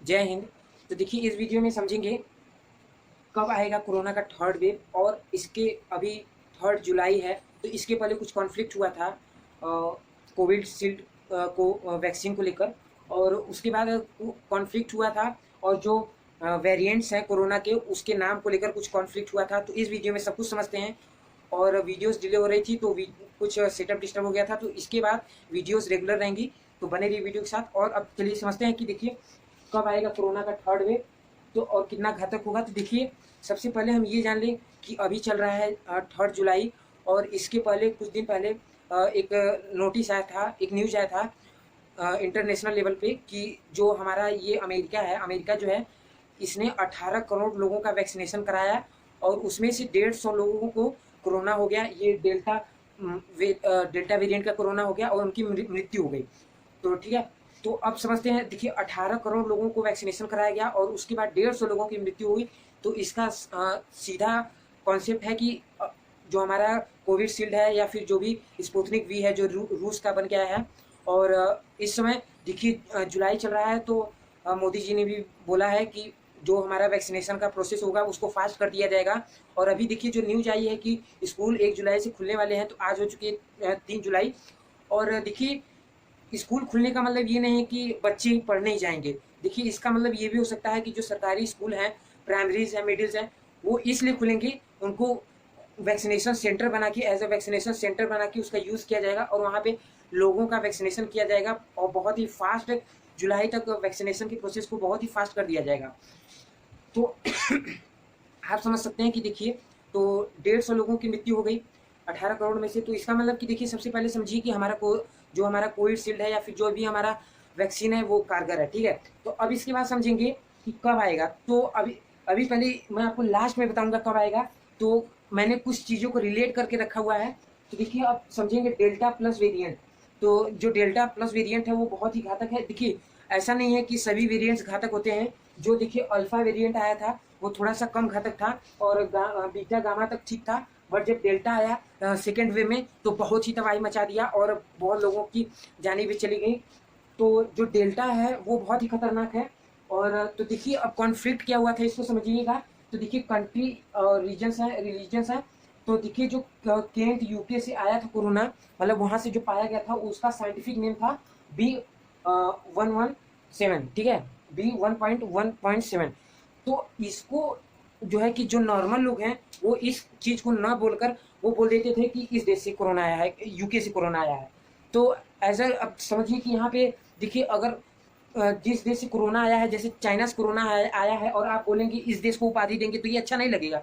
जय हिंद। तो देखिए इस वीडियो में समझेंगे कब आएगा कोरोना का थर्ड वेव, और इसके अभी 3 जुलाई है तो इसके पहले कुछ कॉन्फ्लिक्ट हुआ था कोविशील्ड को वैक्सीन को लेकर, और उसके बाद कॉन्फ्लिक्ट हुआ था और जो वेरिएंट्स हैं कोरोना के उसके नाम को लेकर कुछ कॉन्फ्लिक्ट हुआ था। तो इस वीडियो में सब कुछ समझते हैं। और वीडियोस डिले हो रही थी तो कुछ सेटअप डिस्टर्ब हो गया था, तो इसके बाद वीडियोस रेगुलर रहेंगी, तो बने रहिए वीडियो के साथ। और अब चलिए समझते हैं कि देखिए कब आएगा कोरोना का थर्ड वेव, तो और कितना घातक होगा। तो देखिए सबसे पहले हम ये जान लें कि अभी चल रहा है 3 जुलाई, और इसके पहले कुछ दिन पहले एक नोटिस आया था, एक न्यूज आया था इंटरनेशनल लेवल पे कि जो हमारा ये अमेरिका है, अमेरिका जो है इसने 18 करोड़ लोगों का वैक्सीनेशन कराया और उसमें से 150 लोगों को कोरोना हो गया। ये डेल्टा वेरिएंट का कोरोना हो गया और उनकी मृत्यु हो गई। तो ठीक है, तो अब समझते हैं। देखिए 18 करोड़ लोगों को वैक्सीनेशन कराया गया और उसके बाद 150 लोगों की मृत्यु हुई। तो इसका सीधा कॉन्सेप्ट है कि जो हमारा कोविशील्ड है या फिर जो भी स्पुतनिक वी है जो रूस का बन के आया है, और इस समय देखिए जुलाई चल रहा है, तो मोदी जी ने भी बोला है कि जो हमारा वैक्सीनेशन का प्रोसेस होगा उसको फास्ट कर दिया जाएगा। और अभी देखिए जो न्यूज आई है कि स्कूल 1 जुलाई से खुलने वाले हैं, तो आज हो चुकी है 3 जुलाई। और देखिए स्कूल खुलने का मतलब ये नहीं है कि बच्चे पढ़ने ही जाएंगे। देखिए इसका मतलब ये भी हो सकता है कि जो सरकारी स्कूल हैं, प्राइमरीज हैं, मिडिल्स हैं, वो इसलिए खुलेंगे, उनको वैक्सीनेशन सेंटर बना के, एज अ वैक्सीनेशन सेंटर बना के उसका यूज़ किया जाएगा और वहाँ पे लोगों का वैक्सीनेशन किया जाएगा और बहुत ही फास्ट जुलाई तक वैक्सीनेशन के प्रोसेस को बहुत ही फास्ट कर दिया जाएगा। तो आप समझ सकते हैं कि देखिए तो 150 लोगों की मृत्यु हो गई 18 करोड़ में से। तो इसका मतलब कि देखिए सबसे पहले समझिए कि जो हमारा कोविशील्ड है या फिर जो भी हमारा वैक्सीन है वो कारगर है। ठीक है, तो अब इसके बाद समझेंगे कि कब आएगा। तो अभी अभी पहले मैं आपको लास्ट में बताऊंगा कब आएगा। तो मैंने कुछ चीज़ों को रिलेट करके रखा हुआ है। तो देखिए अब समझेंगे डेल्टा प्लस वेरिएंट। तो जो डेल्टा प्लस वेरिएंट है वो बहुत ही घातक है। देखिए ऐसा नहीं है कि सभी वेरिएंट्स घातक होते हैं। जो देखिए अल्फा वेरिएंट आया था वो थोड़ा सा कम घातक था और बीटा गामा तक ठीक था, बट जब डेल्टा आया सेकेंड वे में तो बहुत ही तबाही मचा दिया और बहुत लोगों की जानें भी चली गई। तो जो डेल्टा है वो बहुत ही खतरनाक है। और तो देखिए अब कॉन्फ्लिक्ट क्या हुआ था इसको समझिएगा। तो देखिए कंट्री और रिलीजन्स है। तो देखिए जो केंट यूके से आया था कोरोना, मतलब वहाँ से जो पाया गया था उसका साइंटिफिक नेम था B117। ठीक है, B1.1.7। तो इसको जो है कि जो नॉर्मल लोग हैं वो इस चीज़ को ना बोलकर वो बोल देते थे कि इस देश से कोरोना आया है, यूके से कोरोना आया है। तो एज अब समझिए कि यहाँ पे देखिए अगर जिस देश से कोरोना आया है, जैसे चाइना से कोरोना आया है और आप बोलेंगे इस देश को उपाधि देंगे तो ये अच्छा नहीं लगेगा।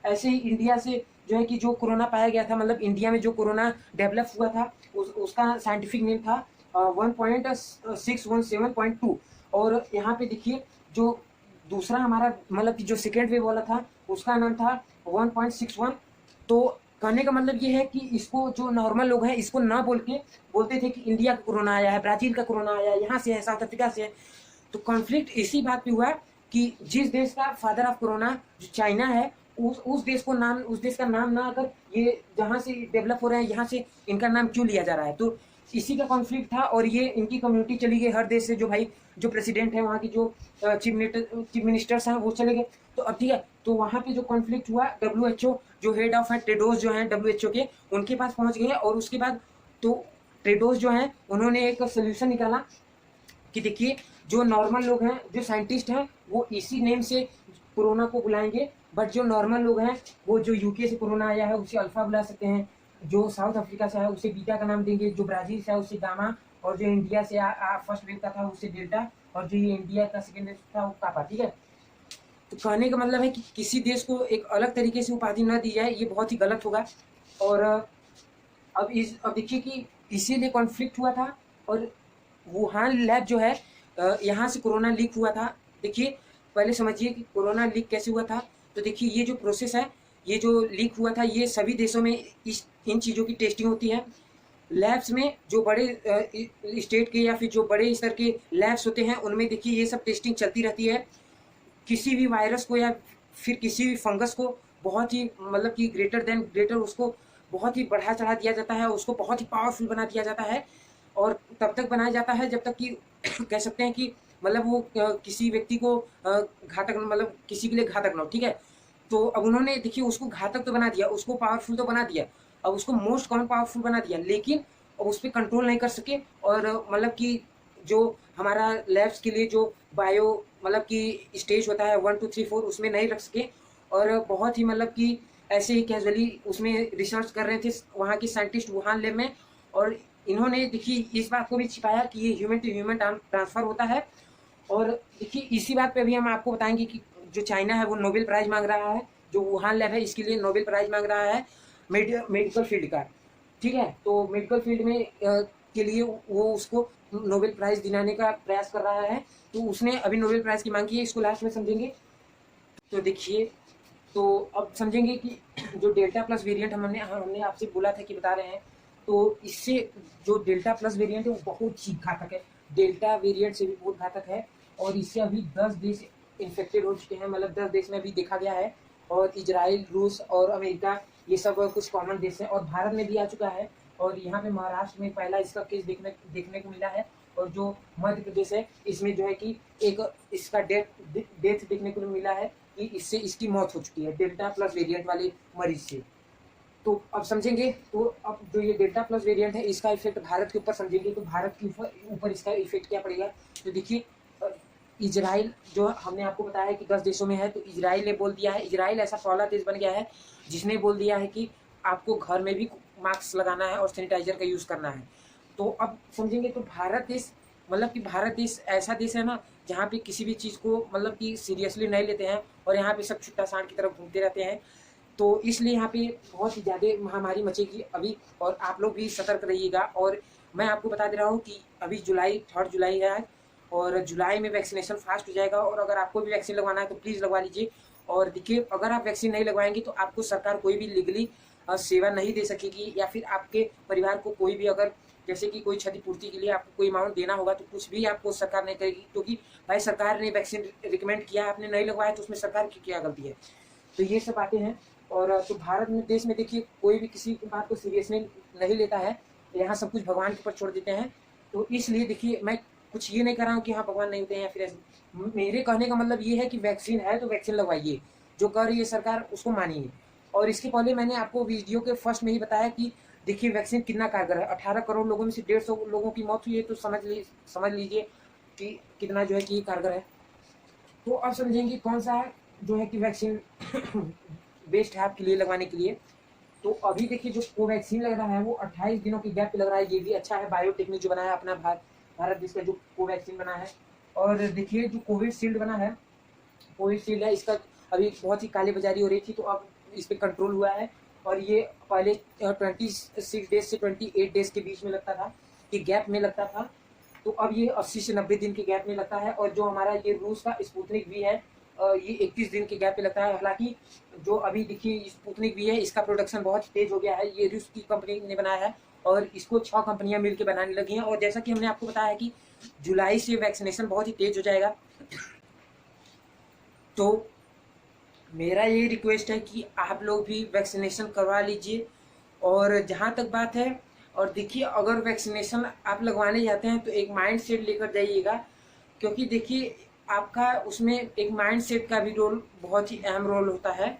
ऐसे ही इंडिया से जो है कि जो कोरोना पाया गया था, मतलब इंडिया में जो कोरोना डेवलप हुआ था उसका साइंटिफिक नेम था 1.617.2। और यहाँ पे देखिए जो दूसरा हमारा मतलब कि जो सेकेंड वेव वाला था उसका नाम था 1.61। तो कहने का मतलब ये है कि इसको जो नॉर्मल लोग हैं इसको ना बोल के बोलते थे कि इंडिया का कोरोना आया है, ब्राज़ील का कोरोना आया है, यहाँ से है, साउथ अफ्रीका से है। तो कॉन्फ्लिक्ट इसी बात पे हुआ कि जिस देश का फादर ऑफ कोरोना जो चाइना है, उस देश का नाम ना अगर ये जहाँ से डेवलप हो रहे हैं यहाँ से इनका नाम क्यों लिया जा रहा है। तो इसी का कॉन्फ्लिक्ट था और ये इनकी कम्युनिटी चली गई हर देश से। जो भाई जो प्रेसिडेंट है वहाँ की जो चीफ मिनिस्टर्स हैं वो चले गए। तो अब ठीक है, तो वहाँ पे जो कॉन्फ्लिक्ट हुआ WHO जो हेड ऑफ है टेड्रोस जो हैं WHO के, उनके पास पहुँच गए। और उसके बाद तो टेड्रोस जो हैं उन्होंने एक सोल्यूशन निकाला कि देखिए जो नॉर्मल लोग हैं, जो साइंटिस्ट हैं, वो इसी नेम से कोरोना को बुलाएंगे, बट जो नॉर्मल लोग हैं वो जो यूके से कोरोना आया है उसे अल्फा बुला सकते हैं, जो साउथ अफ्रीका से है उसे बीटा का नाम देंगे, जो ब्राज़ील से है उसे गामा, और जो इंडिया से फर्स्ट वेव का था उसे डेल्टा, और जो ये इंडिया का सेकेंड वेव था वो कापा। ठीक है, तो कहने का मतलब है कि किसी देश को एक अलग तरीके से उपाधि न दी जाए, ये बहुत ही गलत होगा। और अब देखिए कि इसीलिए कॉन्फ्लिक्ट हुआ था। और वुहान लैब जो है यहाँ से कोरोना लीक हुआ था। देखिए पहले समझिए कि कोरोना लीक कैसे हुआ था। तो देखिए ये जो प्रोसेस है, ये जो लीक हुआ था, ये सभी देशों में इन चीज़ों की टेस्टिंग होती है लैब्स में। जो बड़े स्टेट के या फिर जो बड़े स्तर के लैब्स होते हैं उनमें देखिए ये सब टेस्टिंग चलती रहती है। किसी भी वायरस को या फिर किसी भी फंगस को बहुत ही मतलब कि ग्रेटर उसको बहुत ही बढ़ा चढ़ा दिया जाता है, उसको बहुत ही पावरफुल बना दिया जाता है। और तब तक बनाया जाता है जब तक कि कह सकते हैं कि मतलब वो किसी व्यक्ति को घातक, मतलब किसी के लिए घातक ना हो, ठीक है। तो अब उन्होंने देखिए उसको घातक तो बना दिया, उसको पावरफुल तो बना दिया, अब उसको मोस्ट कॉमन पावरफुल बना दिया, लेकिन अब उस पर कंट्रोल नहीं कर सके। और मतलब कि जो हमारा लैब्स के लिए जो बायो मतलब कि स्टेज होता है 1 2 3 4 उसमें नहीं रख सके। और बहुत ही मतलब कि ऐसे ही कैजुअली उसमें रिसर्च कर रहे थे वहाँ के साइंटिस्ट वुहान लैब में। और इन्होंने देखिए इस बात को भी छिपाया कि ये ह्यूमन टू ह्यूमन ट्रांसफर होता है। और देखिए इसी बात पे अभी हम आपको बताएंगे कि जो चाइना है वो नोबेल प्राइज मांग रहा है, जो वुहान लैब है इसके लिए नोबेल प्राइज मांग रहा है मेडिकल फील्ड का, ठीक है। तो मेडिकल फील्ड में के लिए वो उसको नोबेल प्राइज दिलाने का प्रयास कर रहा है। तो उसने अभी नोबेल प्राइज की मांग की है, इसको लास्ट में समझेंगे। तो देखिए, तो अब समझेंगे कि जो डेल्टा प्लस वेरिएंट हमने आपसे बोला था कि बता रहे हैं, तो इससे जो डेल्टा प्लस वेरिएंट है वो बहुत ही घातक है, डेल्टा वेरिएंट से भी बहुत घातक है। और इससे अभी 10 देश इन्फेक्टेड हो चुके हैं, मतलब 10 देश में अभी देखा गया है। और इजराइल, रूस और अमेरिका ये सब कुछ कॉमन देश हैं, और भारत में भी आ चुका है। और यहाँ पे महाराष्ट्र में पहला इसका केस देखने को मिला है। और जो मध्य प्रदेश है इसमें जो है कि एक इसका डेथ देखने को मिला है कि इससे इसकी मौत हो चुकी है, डेल्टा प्लस वेरिएंट वाले मरीज से। तो अब समझेंगे, तो अब जो ये डेल्टा प्लस वेरिएंट है इसका इफेक्ट भारत के ऊपर समझेंगे। तो भारत के ऊपर इसका इफेक्ट क्या पड़ेगा। तो देखिए, इजराइल जो हमने आपको बताया है कि 10 देशों में है, तो इजराइल ने बोल दिया है, इजराइल ऐसा पहला देश बन गया है जिसने बोल दिया है कि आपको घर में भी मास्क लगाना है और सैनिटाइजर का यूज़ करना है। तो अब समझेंगे, तो भारत देश मतलब कि भारत देश ऐसा देश है ना जहाँ पे किसी भी चीज़ को मतलब कि सीरियसली नहीं लेते हैं, और यहाँ पे सब छुट्टा सांड की तरफ घूमते रहते हैं। तो इसलिए यहाँ पे बहुत ही ज़्यादा महामारी मचेगी अभी, और आप लोग भी सतर्क रहिएगा। और मैं आपको बता दे रहा हूँ कि अभी 3 जुलाई है आज, और जुलाई में वैक्सीनेशन फास्ट हो जाएगा। और अगर आपको भी वैक्सीन लगवाना है तो प्लीज़ लगवा लीजिए। और देखिए, अगर आप वैक्सीन नहीं लगवाएंगे तो आपको सरकार कोई भी लीगली सेवा नहीं दे सकेगी, या फिर आपके परिवार को कोई भी अगर जैसे कि कोई क्षतिपूर्ति के लिए आपको कोई अमाउंट देना होगा तो कुछ भी आपको सरकार नहीं करेगी, क्योंकि भाई सरकार ने वैक्सीन रिकमेंड किया, आपने नहीं लगवाया तो उसमें सरकार की क्या गलती है। तो ये सब बातें हैं। और तो भारत में देश में देखिए कोई भी किसी बात को सीरियस नहीं लेता है, यहाँ सब कुछ भगवान के ऊपर छोड़ देते हैं। तो इसलिए देखिए, मैं कुछ ये नहीं कर रहा हूँ कि हाँ भगवान नहीं होते हैं या फिर ऐसे। मेरे कहने का मतलब ये है कि वैक्सीन है तो वैक्सीन लगवाइए, जो कर रही है सरकार उसको मानिए। और इसके पहले मैंने आपको वीडियो के फर्स्ट में ही बताया कि देखिए वैक्सीन कितना कारगर है। 18 करोड़ लोगों में से 150 लोगों की मौत हुई है, तो समझ लीजिए कि कितना जो है कि कारगर है। तो अब समझेंगे कौन सा जो है कि वैक्सीन बेस्ट है आपके लिए लगवाने के लिए। तो अभी देखिए जो कोवैक्सीन लग रहा है वो 28 दिनों की गैप पे लग रहा है, ये भी अच्छा है। बायोटेक ने जो बनाया अपना भारत देश का जो कोवैक्सीन बना है। और देखिए जो कोविशील्ड बना है, कोविशील्ड है, इसका अभी बहुत ही काले बाजारी हो रही थी, तो अब इस पर कंट्रोल हुआ है। और ये पहले 26 डेज से 28 डेज के बीच में लगता था, कि गैप में लगता था, तो अब ये 80 से 90 दिन के गैप में लगता है। और जो हमारा ये रूस का स्पुतनिक भी है, ये 21 दिन के गैप पे लगता है। हालांकि जो अभी देखिए स्पुतनिक भी है, इसका प्रोडक्शन बहुत तेज हो गया है, ये रूस की कंपनी ने बनाया है, और इसको 6 कंपनियां मिलकर बनाने लगी हैं। और जैसा कि हमने आपको बताया है कि जुलाई से वैक्सीनेशन बहुत ही तेज हो जाएगा। तो मेरा ये रिक्वेस्ट है कि आप लोग भी वैक्सीनेशन करवा लीजिए। और जहाँ तक बात है, और देखिए अगर वैक्सीनेशन आप लगवाने जाते हैं तो एक माइंड सेट लेकर जाइएगा, क्योंकि देखिए आपका उसमें एक माइंड सेट का भी रोल, बहुत ही अहम रोल होता है।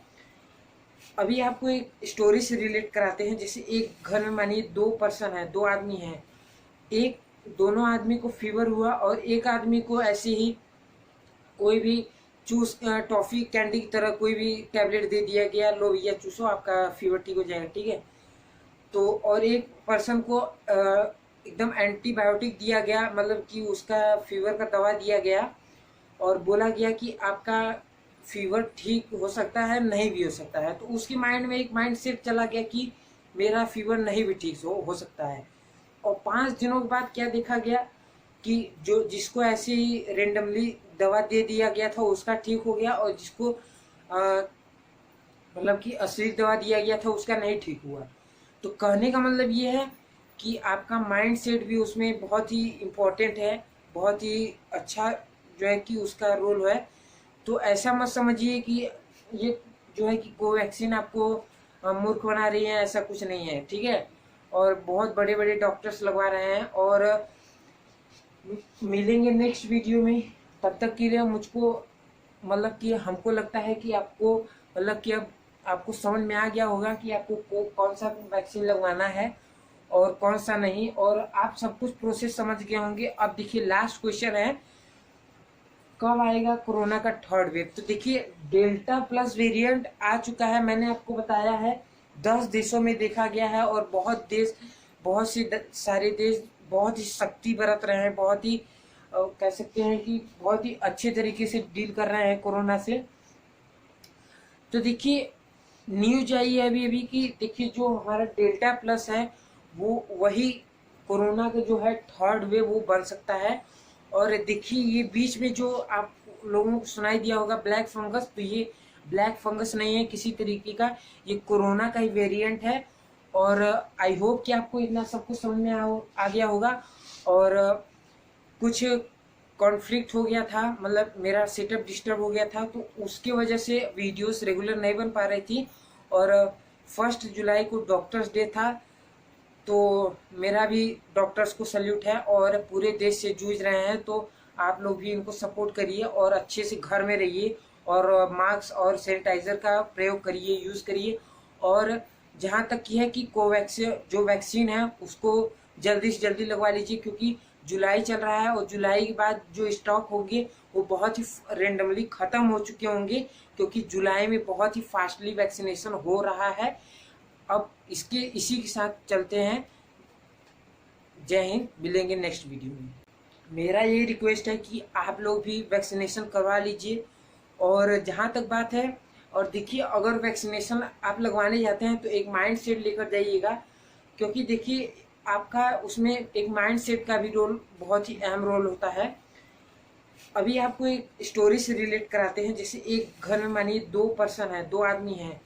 अभी आपको एक स्टोरी से रिलेट कराते हैं। जैसे एक घर में मानिए 2 पर्सन है, 2 आदमी हैं, एक दोनों आदमी को फीवर हुआ, और एक आदमी को ऐसे ही कोई भी चूस टॉफ़ी कैंडी की तरह कोई भी टैबलेट दे दिया गया, लो भैया चूसो आपका फीवर ठीक हो जाएगा, ठीक है। तो और एक पर्सन को एकदम एंटीबायोटिक दिया गया, मतलब कि उसका फीवर का दवा दिया गया, और बोला गया कि आपका फीवर ठीक हो सकता है, नहीं भी हो सकता है। तो उसके माइंड में एक माइंड सेट चला गया कि मेरा फीवर नहीं भी ठीक हो सकता है। और 5 दिनों के बाद क्या देखा गया कि जो जिसको ऐसे ही रेंडमली दवा दे दिया गया था उसका ठीक हो गया, और जिसको मतलब कि असली दवा दिया गया था उसका नहीं ठीक हुआ। तो कहने का मतलब ये है कि आपका माइंड सेट भी उसमें बहुत ही इम्पोर्टेंट है, बहुत ही अच्छा जो है कि उसका रोल है। तो ऐसा मत समझिए कि ये जो है कि कोवैक्सीन आपको मूर्ख बना रही है, ऐसा कुछ नहीं है, ठीक है। और बहुत बड़े बड़े डॉक्टर्स लगवा रहे हैं, और मिलेंगे नेक्स्ट वीडियो में। तब तक के लिए मुझको मतलब कि हमको लगता है कि आपको मतलब कि अब आपको समझ में आ गया होगा कि आपको कौन सा वैक्सीन लगवाना है और कौन सा नहीं, और आप सब कुछ प्रोसेस समझ गए होंगे। अब देखिए लास्ट क्वेश्चन है, कब आएगा कोरोना का थर्ड वेव? तो देखिए डेल्टा प्लस वेरिएंट आ चुका है, मैंने आपको बताया है 10 देशों में देखा गया है, और बहुत से सारे देश बहुत ही सख्ती बरत रहे हैं, बहुत ही कह सकते हैं कि बहुत ही अच्छे तरीके से डील कर रहे हैं कोरोना से। तो देखिए न्यूज आई है अभी अभी कि देखिए जो हमारा डेल्टा प्लस है वो वही कोरोना का जो है थर्ड वेव वो बन सकता है। और देखिए ये बीच में जो आप लोगों को सुनाई दिया होगा ब्लैक फंगस, तो ये ब्लैक फंगस नहीं है किसी तरीके का, ये कोरोना का ही वेरिएंट है। और आई होप कि आपको इतना सब कुछ समझ में आ गया होगा। और कुछ कॉन्फ्लिक्ट हो गया था, मतलब मेरा सेटअप डिस्टर्ब हो गया था, तो उसके वजह से वीडियोस रेगुलर नहीं बन पा रही थी। और 1 जुलाई को डॉक्टर्स डे था, तो मेरा भी डॉक्टर्स को सल्यूट है, और पूरे देश से जूझ रहे हैं, तो आप लोग भी इनको सपोर्ट करिए और अच्छे से घर में रहिए, और मास्क और सैनिटाइजर का प्रयोग करिए, यूज़ करिए। और जहाँ तक की है कि कोवैक्सीन जो वैक्सीन है उसको जल्दी से जल्दी लगवा लीजिए, क्योंकि जुलाई चल रहा है, और जुलाई के बाद जो स्टॉक होंगे वो बहुत ही रेंडमली ख़त्म हो चुके होंगे, क्योंकि जुलाई में बहुत ही फास्टली वैक्सीनेशन हो रहा है। अब इसी के साथ चलते हैं। जय हिंद, मिलेंगे नेक्स्ट वीडियो में। मेरा ये रिक्वेस्ट है कि आप लोग भी वैक्सीनेशन करवा लीजिए। और जहाँ तक बात है, और देखिए अगर वैक्सीनेशन आप लगवाने जाते हैं तो एक माइंड सेट लेकर जाइएगा, क्योंकि देखिए आपका उसमें एक माइंड सेट का भी रोल बहुत ही अहम रोल होता है। अभी आपको एक स्टोरी से रिलेट कराते हैं। जैसे एक घर में मानिए 2 पर्सन है, 2 आदमी हैं,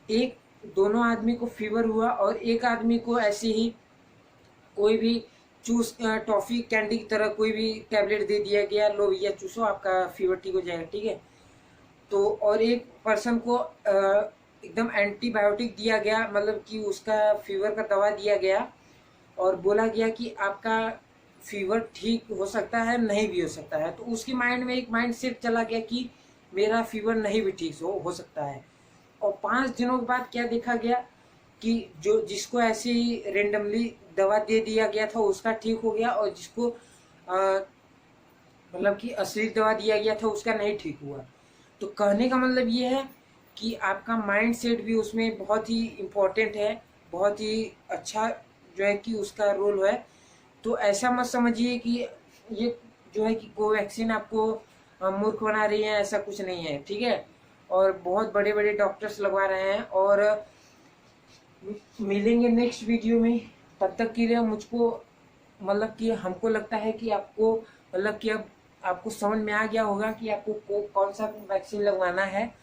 एक दोनों आदमी को फीवर हुआ, और एक आदमी को ऐसे ही कोई भी चूस टॉफ़ी कैंडी की तरह कोई भी टैबलेट दे दिया गया, लो भैया चूसो आपका फीवर ठीक हो जाएगा, ठीक है। तो और एक पर्सन को एकदम एंटीबायोटिक दिया गया, मतलब कि उसका फीवर का दवा दिया गया, और बोला गया कि आपका फीवर ठीक हो सकता है, नहीं भी हो सकता है। तो उसके माइंड में एक माइंड सेट चला गया कि मेरा फीवर नहीं भी ठीक हो सकता है। और 5 दिनों के बाद क्या देखा गया कि जो जिसको ऐसे ही रेंडमली दवा दे दिया गया था उसका ठीक हो गया, और जिसको मतलब कि असली दवा दिया गया था उसका नहीं ठीक हुआ। तो कहने का मतलब ये है कि आपका माइंड सेट भी उसमें बहुत ही इम्पोर्टेंट है, बहुत ही अच्छा जो है कि उसका रोल है। तो ऐसा मत समझिए कि ये जो है कि कोवैक्सीन आपको मूर्ख बना रही है, ऐसा कुछ नहीं है, ठीक है। और बहुत बड़े बड़े डॉक्टर्स लगवा रहे हैं। और मिलेंगे नेक्स्ट वीडियो में। तब तक के लिए मुझको मतलब कि हमको लगता है कि आपको मतलब कि अब आपको समझ में आ गया होगा कि आपको कौन सा वैक्सीन लगवाना है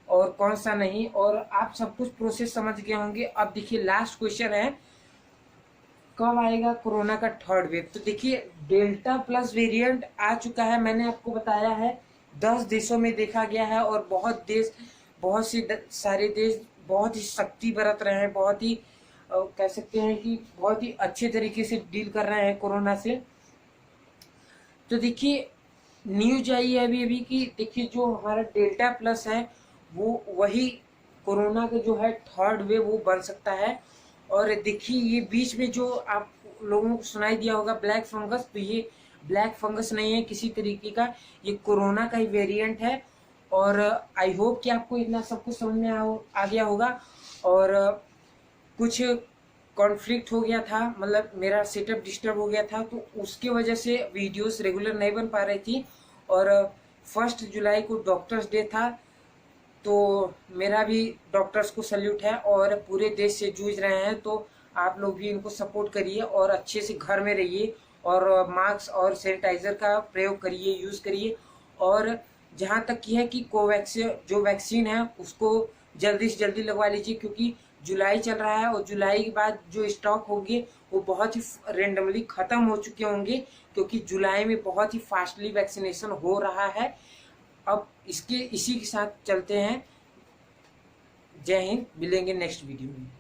और कौन सा नहीं, और आप सब कुछ प्रोसेस समझ गए होंगे। अब देखिए लास्ट क्वेश्चन है, कब आएगा कोरोना का थर्ड वेव? तो देखिए डेल्टा प्लस वेरिएंट आ चुका है, मैंने आपको बताया है 10 देशों में देखा गया है, और बहुत से सारे देश बहुत ही सख्ती बरत रहे हैं, बहुत ही कह सकते हैं कि बहुत ही अच्छे तरीके से डील कर रहे हैं कोरोना से। तो देखिए न्यूज आई है अभी अभी कि देखिए जो हमारा डेल्टा प्लस है वो वही कोरोना का जो है थर्ड वेव वो बन सकता है। और देखिए ये बीच में जो आप लोगों को सुनाई दिया होगा ब्लैक फंगस, तो ये ब्लैक फंगस नहीं है किसी तरीके का, ये कोरोना का ही वेरिएंट है। और आई होप कि आपको इतना सब कुछ समझ में आ गया होगा। और कुछ कॉन्फ्लिक्ट हो गया था, मतलब मेरा सेटअप डिस्टर्ब हो गया था, तो उसके वजह से वीडियोस रेगुलर नहीं बन पा रही थी। और 1 जुलाई को डॉक्टर्स डे था, तो मेरा भी डॉक्टर्स को सल्यूट है, और पूरे देश से जूझ रहे हैं, तो आप लोग भी इनको सपोर्ट करिए और अच्छे से घर में रहिए, और मास्क और सैनिटाइजर का प्रयोग करिए, यूज़ करिए। और जहाँ तक की है कि कोवैक्सीन जो वैक्सीन है उसको जल्दी से जल्दी लगवा लीजिए, क्योंकि जुलाई चल रहा है, और जुलाई के बाद जो स्टॉक होंगे वो बहुत ही रेंडमली ख़त्म हो चुके होंगे, क्योंकि जुलाई में बहुत ही फास्टली वैक्सीनेशन हो रहा है। अब इसी के साथ चलते हैं। जय हिंद, मिलेंगे नेक्स्ट वीडियो में।